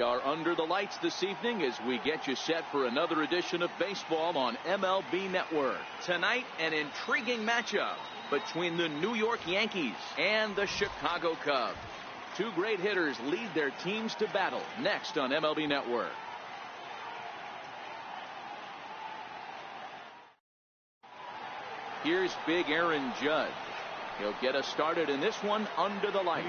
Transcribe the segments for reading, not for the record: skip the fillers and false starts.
are under the lights this evening as we get you set for another edition of baseball on MLB Network. Tonight, an intriguing matchup between the New York Yankees and the Chicago Cubs. Two great hitters lead their teams to battle next on MLB Network. Here's big Aaron Judge. He'll get us started in this one under the lights.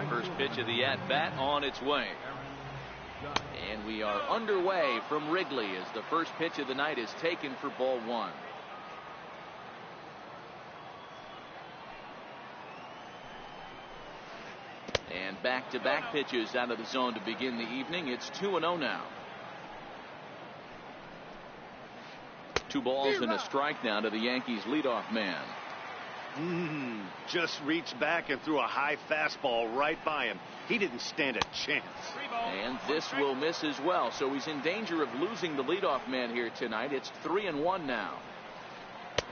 First pitch of the at-bat on its way. And we are underway from Wrigley as the first pitch of the night is taken for ball one. And back-to-back pitches out of the zone to begin the evening. It's 2-0 now. 2 balls and a strike now to the Yankees leadoff man. Just reached back and threw a high fastball right by him. He didn't stand a chance. And this will miss as well, so he's in danger of losing the leadoff man here tonight. It's 3-1 now.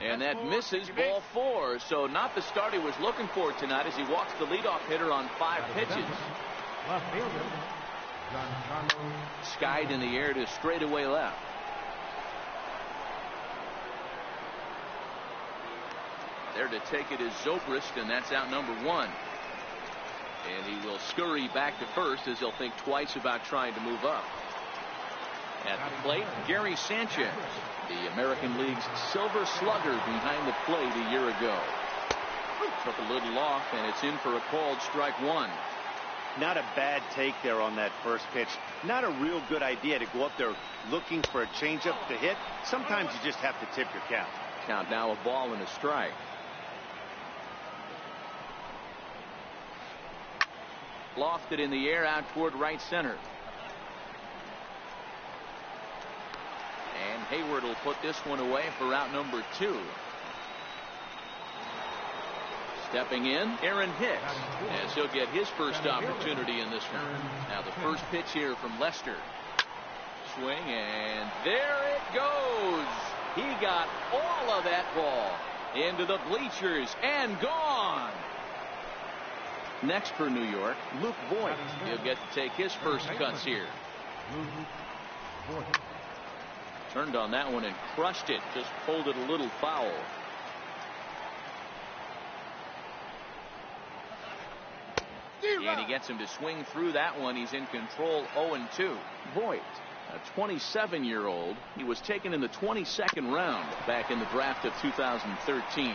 And that misses, ball 4. So not the start he was looking for tonight as he walks the leadoff hitter on 5 pitches. Skied in the air to straightaway left. There to take it is Zobrist, and that's out number 1. And he will scurry back to first as he'll think twice about trying to move up. At the plate, Gary Sanchez, the American League's silver slugger behind the plate a year ago. Took a little off, and it's in for a called strike 1. Not a bad take there on that first pitch. Not a real good idea to go up there looking for a changeup to hit. Sometimes you just have to tip your cap. Count now a ball and a strike. Lofted in the air out toward right center. And Hayward will put this one away for out number 2. Stepping in, Aaron Hicks, as he'll get his first opportunity in this one. Now the first pitch here from Lester. Swing, and there it goes. He got all of that ball into the bleachers and gone. Next for New York, Luke Voigt. He'll get to take his first cuts here. Turned on that one and crushed it. Just pulled it a little foul. And he gets him to swing through that one. He's in control 0-2. Voigt, a 27-year-old. He was taken in the 22nd round back in the draft of 2013.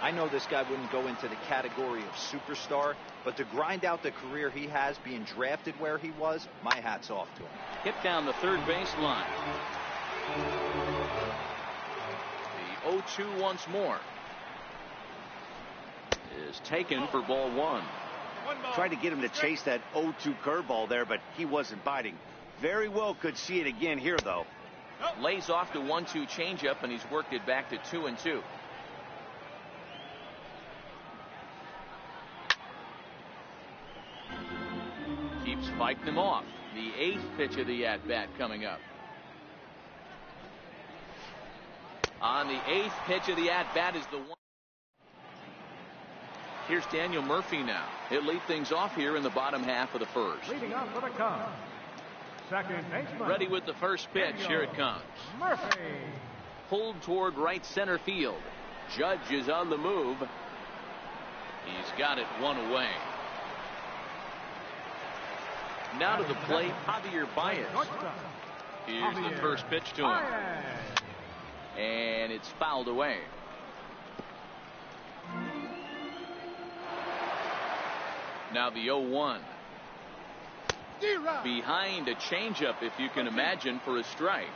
I know this guy wouldn't go into the category of superstar, but to grind out the career he has being drafted where he was, my hat's off to him. Hit down the third base line. The 0-2 once more is taken for ball 1. Tried to get him to chase that 0-2 curveball there, but he wasn't biting. Very well could see it again here, though. Lays off the 1-2 changeup, and he's worked it back to 2-2. Keeps fighting him off. The 8th pitch of the at-bat coming up. On the 8th pitch of the at-bat is the one. Here's Daniel Murphy now. He'll lead things off here in the bottom half of the first. Leading up for the Cubs, second baseman. Ready with the first pitch. Here it comes. Murphy. Pulled toward right center field. Judge is on the move. He's got it one away. Now to the plate, Javier Baez. Here's the first pitch to him. And it's fouled away. Now the 0-1. Behind a changeup, if you can imagine, for a strike.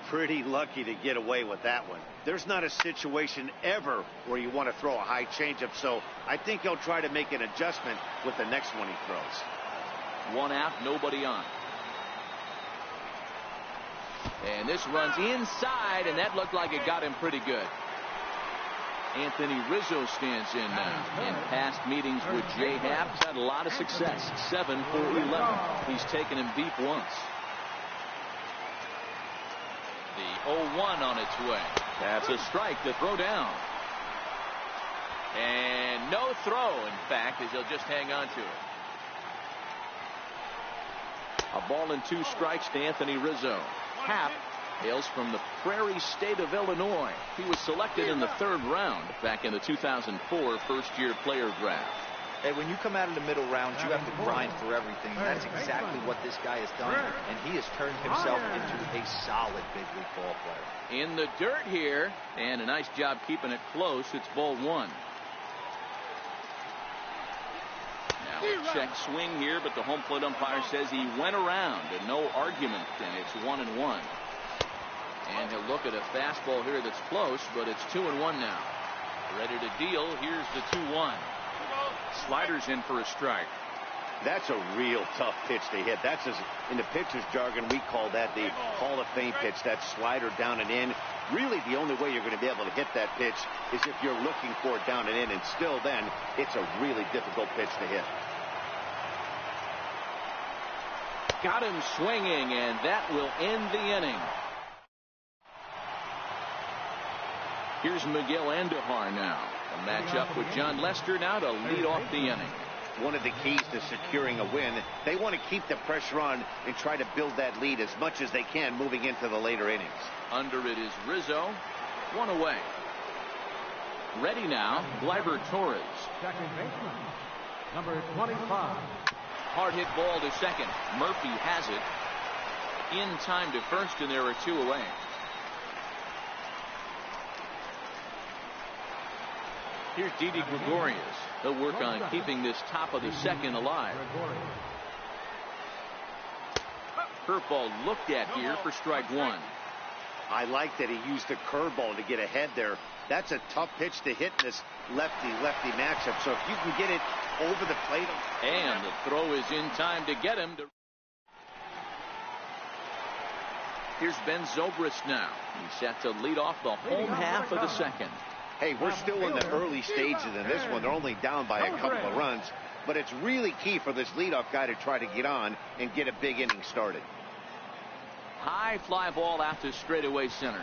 Pretty lucky to get away with that one. There's not a situation ever where you want to throw a high changeup, so I think he'll try to make an adjustment with the next one he throws. 1 out, nobody on. And this runs inside, and that looked like it got him pretty good. Anthony Rizzo stands in now. In past meetings with Jay Happ, he's had a lot of success. 7 for 11. He's taken him deep once. The 0-1 on its way. That's a strike to throw down. And no throw, in fact, as he'll just hang on to it. A ball and 2 strikes to Anthony Rizzo. Happ hails from the prairie state of Illinois. He was selected in the 3rd round back in the 2004 first-year player draft. Hey, when you come out of the middle rounds, you have to grind for everything. That's exactly what this guy has done, and he has turned himself into a solid big league ball player. In the dirt here, and a nice job keeping it close. It's ball 1. Now a check swing here, but the home plate umpire says he went around, and no argument, and it's 1-1. And he'll look at a fastball here that's close, but it's 2-1 now. Ready to deal. Here's the 2-1. Slider's in for a strike. That's a real tough pitch to hit. That's, in the pitcher's jargon, we call that the Hall of Fame pitch. That slider down and in. Really, the only way you're going to be able to hit that pitch is if you're looking for it down and in, and still then, it's a really difficult pitch to hit. Got him swinging, and that will end the inning. Here's Miguel Andujar now. A matchup with John Lester now to lead off the inning. One of the keys to securing a win, they want to keep the pressure on and try to build that lead as much as they can moving into the later innings. Under it is Rizzo. 1 away. Ready now, waru23's. Second baseman, number 25. Hard hit ball to second. Murphy has it. In time to first, and there are 2 away. Here's Didi Gregorius. He'll work on keeping this top of the second alive. Curveball looked at here for strike 1. I like that he used the curveball to get ahead there. That's a tough pitch to hit in this lefty-lefty matchup. So if you can get it over the plate. And the throw is in time to get him. Here's Ben Zobrist now. He's set to lead off the home half of the second. Hey, we're still in the early stages in this one. They're only down by a couple of runs. But it's really key for this leadoff guy to try to get on and get a big inning started. High fly ball out to straightaway center.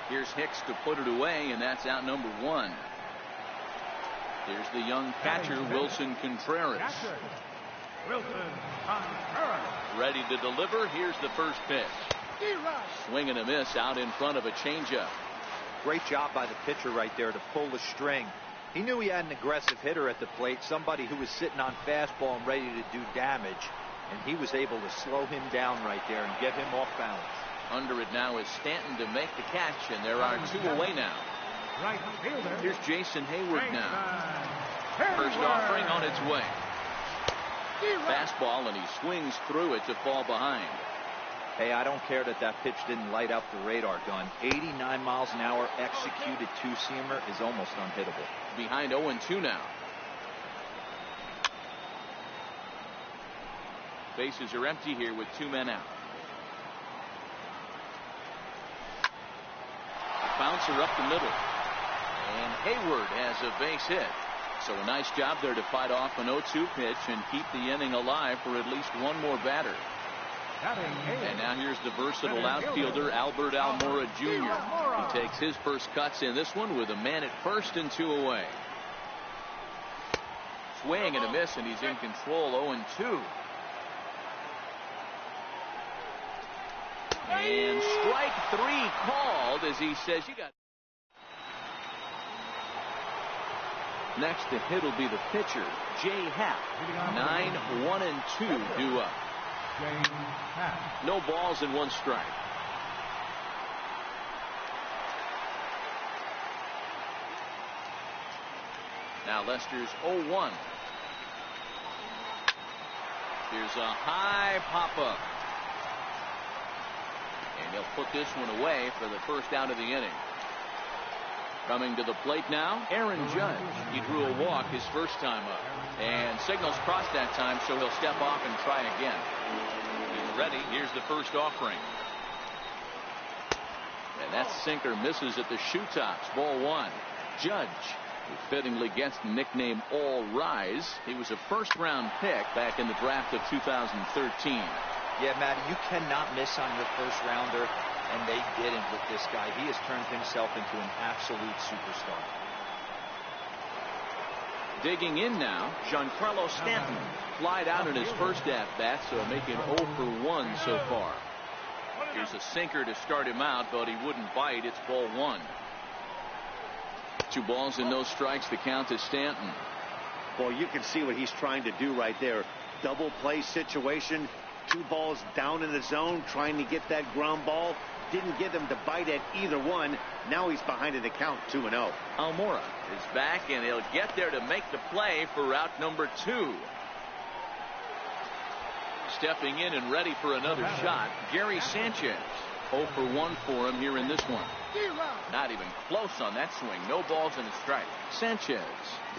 Here's Hicks to put it away, and that's out number 1. Here's the young catcher, Wilson Contreras. Ready to deliver. Here's the first pitch. Swing and a miss out in front of a changeup. Great job by the pitcher right there to pull the string. He knew he had an aggressive hitter at the plate, somebody who was sitting on fastball and ready to do damage, and he was able to slow him down right there and get him off balance. Under it now is Stanton to make the catch, and there are 2 away now. Here's Jason Hayward now. First offering on its way. Fastball, and he swings through it to fall behind. Hey, I don't care that pitch didn't light up the radar gun. 89 miles an hour executed two-seamer is almost unhittable. Behind 0-2 now. Bases are empty here with 2 men out. Bouncer up the middle. And Hayward has a base hit. So a nice job there to fight off an 0-2 pitch and keep the inning alive for at least one more batter. And now here's the versatile outfielder, Albert Almora Jr. He takes his first cuts in this one with a man at first and 2 away. Swing and a miss, and he's in control. 0-2. And strike 3 called as he says, you got. Next to hit will be the pitcher, Jay Happ. 9-1-2 due up. No balls and 1 strike. Now Lester's 0-1. Here's a high pop-up. And he'll put this one away for the first out of the inning. Coming to the plate now, Aaron Judge. He drew a walk his first time up. And signals crossed that time, so he'll step off and try again. He's ready. Here's the first offering. And that sinker misses at the shoe tops. Ball 1. Judge, who fittingly gets the nickname All Rise. He was a first-round pick back in the draft of 2013. Yeah, Matty, you cannot miss on your first rounder, and they didn't with this guy. He has turned himself into an absolute superstar. Digging in now, Giancarlo Stanton. Flied out in his first at-bat, so making 0 for 1 so far. Here's a sinker to start him out, but he wouldn't bite. It's ball 1. 2 balls and no strikes. The count to Stanton. Well, you can see what he's trying to do right there. Double play situation. 2 balls down in the zone, trying to get that ground ball. Didn't get him to bite at either one. Now he's behind in the count, 2-0. Almora is back, and he'll get there to make the play for route number 2. Stepping in and ready for another shot, Gary Sanchez. 0 for 1 for him here in this one. Not even close on that swing. No balls and a strike. Sanchez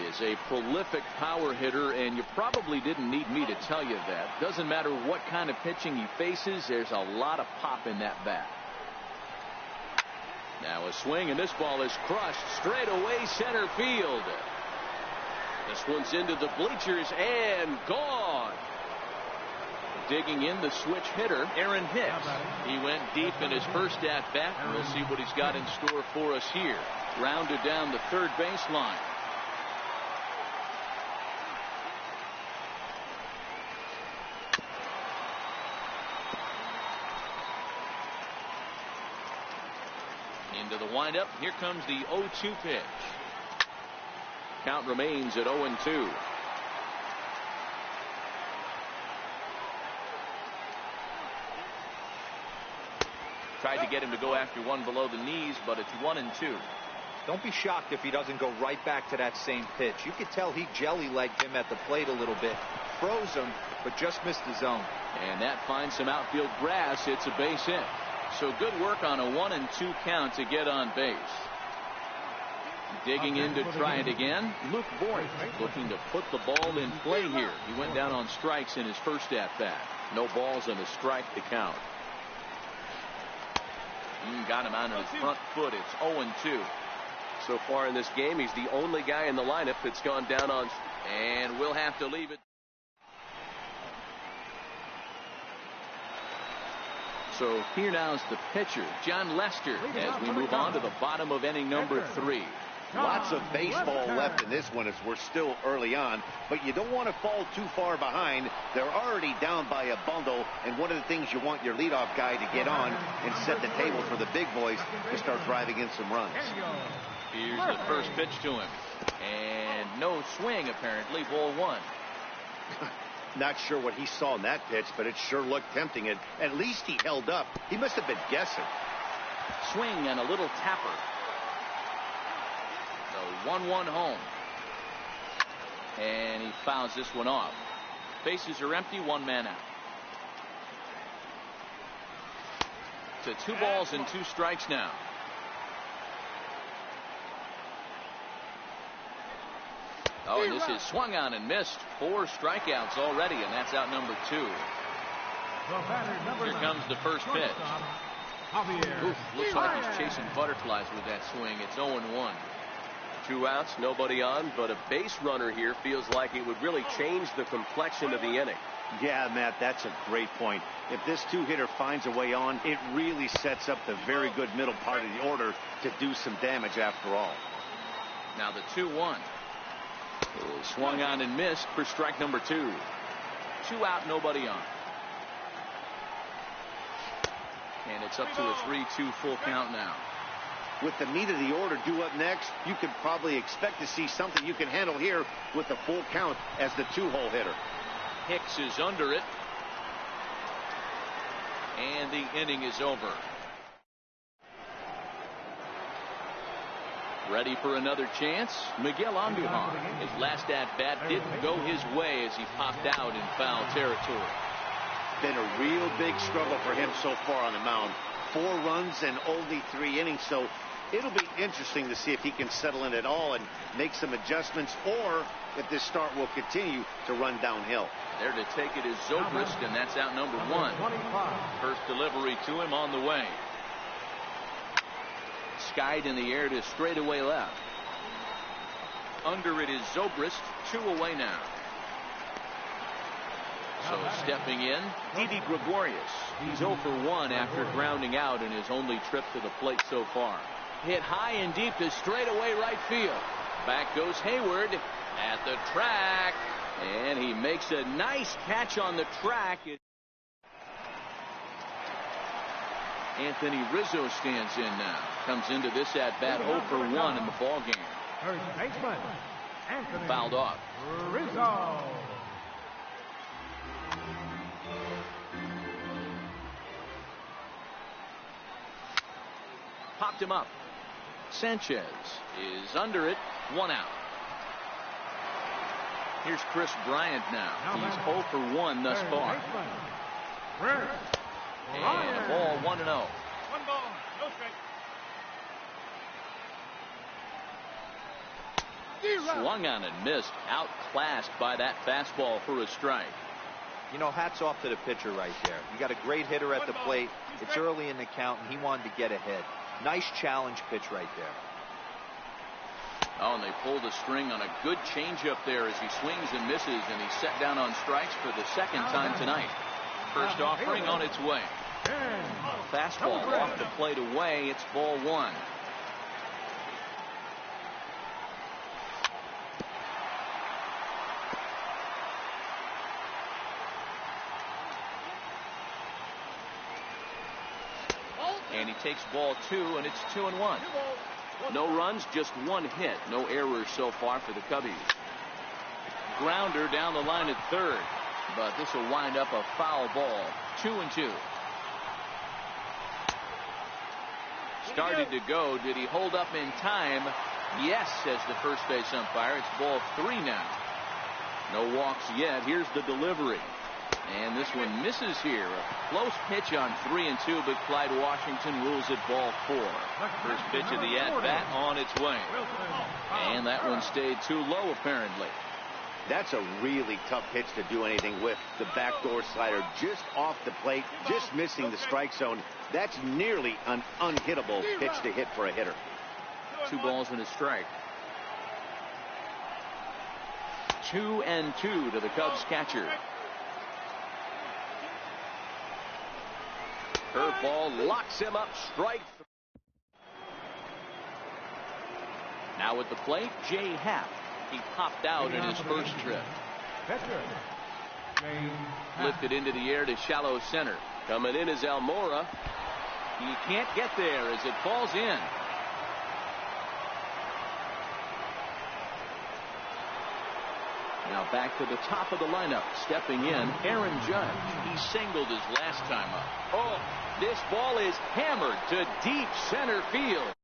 is a prolific power hitter, and you probably didn't need me to tell you that. Doesn't matter what kind of pitching he faces, there's a lot of pop in that bat. Now a swing, and this ball is crushed straight away center field. This one's into the bleachers and gone. Digging in the switch hitter, Aaron Hicks. He went deep in his first at-bat. We'll see what he's got in store for us here. Rounded down the third baseline. Into the windup. Here comes the 0-2 pitch. Count remains at 0-2. Tried to get him to go after one below the knees, but it's 1-2. Don't be shocked if he doesn't go right back to that same pitch. You could tell he jelly-legged him at the plate a little bit. Froze him, but just missed the zone. And that finds some outfield grass. It's a base hit. So good work on a 1-2 count to get on base. Digging in to try it again, Luke Voigt looking to put the ball in play here. He went down on strikes in his first at-bat. No balls and a strike to count. Got him on his front foot. It's 0-2. So far in this game, he's the only guy in the lineup that's gone down on. And we'll have to leave it. So here now is the pitcher, John Lester, as we move on to the bottom of inning number 3. Lots of baseball left in this one as we're still early on, but you don't want to fall too far behind. They're already down by a bundle, and one of the things you want your leadoff guy to get on and set the table for the big boys to start driving in some runs. Here's the first pitch to him, and no swing apparently, ball 1. Not sure what he saw in that pitch, but it sure looked tempting. And at least he held up. He must have been guessing. Swing and a little tapper. The 1-1 home. And he fouls this one off. Bases are empty, 1 man out. To 2 balls and 2 strikes now. Oh, and this is swung on and missed. 4 strikeouts already, and that's out number 2. Here comes the first pitch. Oof, looks like he's chasing butterflies with that swing. It's 0-1. 2 outs, nobody on, but a base runner here feels like it would really change the complexion of the inning. Yeah, Matt, that's a great point. If this 2-hitter finds a way on, it really sets up the very good middle part of the order to do some damage after all. Now the 2-1. Swung on and missed for strike number 2. 2 out, nobody on. And it's up to a 3-2 full count now. With the meat of the order due up next, you could probably expect to see something you can handle here with the full count as the 2-hole hitter. Hicks is under it. And the inning is over. Ready for another chance? Miguel Andujar. His last at-bat didn't go his way as he popped out in foul territory. Been a real big struggle for him so far on the mound. 4 runs and only 3 innings, so it'll be interesting to see if he can settle in at all and make some adjustments, or if this start will continue to run downhill. There to take it is Zobrist, and that's out number 1. First delivery to him on the way. Skied in the air to straightaway left. Under it is Zobrist, 2 away now. So stepping in, Didi Gregorius. He's 0 for 1 after grounding out in his only trip to the plate so far. Hit high and deep to straightaway right field. Back goes Hayward. at the track, and he makes a nice catch on the track. Anthony Rizzo stands in now. Comes into this at-bat 0 for 1 in the ball game. First baseman, Anthony Fouled off. Rizzo. Popped him up. Sanchez is under it. 1 out. Here's Chris Bryant now. He's 0 for 1 thus far. And a ball 1-0. 1 ball, no strike. Swung on and missed. Outclassed by that fastball for a strike. You know, hats off to the pitcher right there. You got a great hitter at the plate. It's early in the count, and he wanted to get ahead. Nice challenge pitch right there. Oh, and they pulled a string on a good changeup there as he swings and misses, and he's set down on strikes for the second time tonight. First offering on its way. Fastball off the plate away. It's ball 1. And he takes ball 2, and it's 2-1. No runs, just 1 hit. No errors so far for the Cubbies. Grounder down the line at third, but this will wind up a foul ball. 2-2. Started to go. Did he hold up in time? Yes, says the first base umpire. It's ball 3 now. No walks yet. Here's the delivery. And this one misses here. A close pitch on 3-2, but Clyde Washington rules it ball 4. First pitch of the at-bat on its way. And that one stayed too low, apparently. That's a really tough pitch to do anything with. The backdoor slider just off the plate, just missing the strike zone. That's nearly an unhittable pitch to hit for a hitter. 2 balls and a strike. 2-2 to the Cubs catcher. Curveball locks him up. Strike. Now at the plate, Jay Happ. He popped out in his first trip. Lifted into the air to shallow center. Coming in is Almora. He can't get there as it falls in. Now back to the top of the lineup. Stepping in, Aaron Judge. He singled his last time up. Oh, this ball is hammered to deep center field.